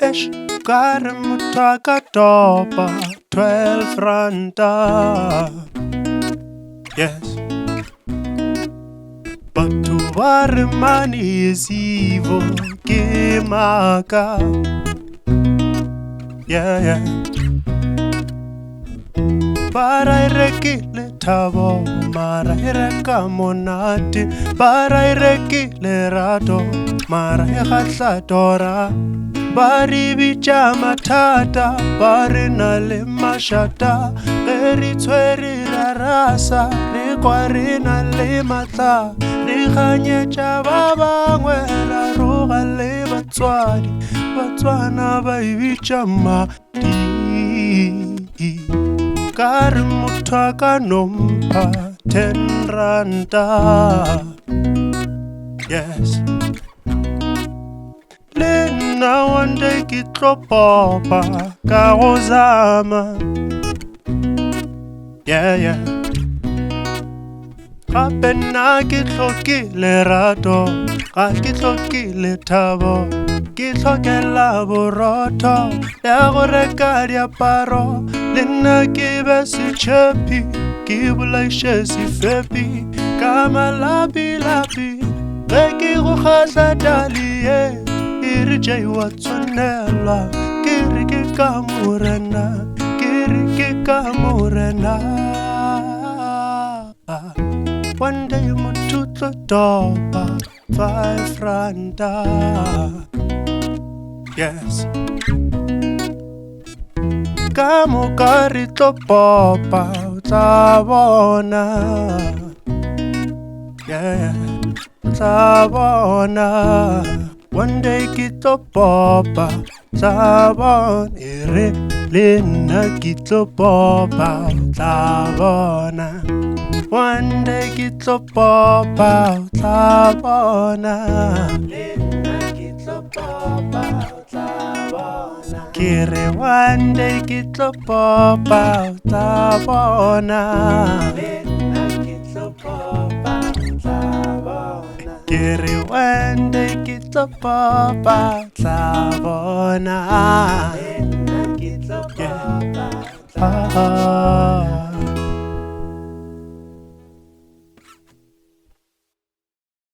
Esh, kare mutaka topa 12 ranta. Yes. But to worry money is evil, Kimaka. Yeah. Para irekile tabo, mara ireka monati. Para irekile rato, mara ikhatla dora. Bari bicha matata, bari nale mashata. Eri tweri rarasa, ri kwari nale mata. Ri khanye chababa ngwera ruga le batswadi. Batswana ba ibicha mati. Kare mutaka nompa 10 ranta. Yes. Lena one day kitlo popa ka go zama. Yeah. Gape nna ke tlhokile rato, ga ke tlhokile thabo, ke tlhokela borotho ya go reka diaparo. Le nna ke be setšhepi, ke bolaiše sefepi ka malapi-lapi. Ge ke go kgatla dalie, e re jai wa tshwanelwa, ke re ke ka morena, ke re ke ka morena. One day motho tlo topa 5 ranta. Yes. Ka moka re tlo popa o tla bona. Yeah. Tla bona. One day ke tlo popa tla bona. E re le nna ke tlo popa tla bona. One day ke tlo popa tla bona. Le nna ke tlo popa tla bona. Ke re one day ke tlo popa tla bona. Le nna ke tlo popa tla bona. Ke re one day ke tlo popa tla bona. Le nna ke tlo popa tla bona.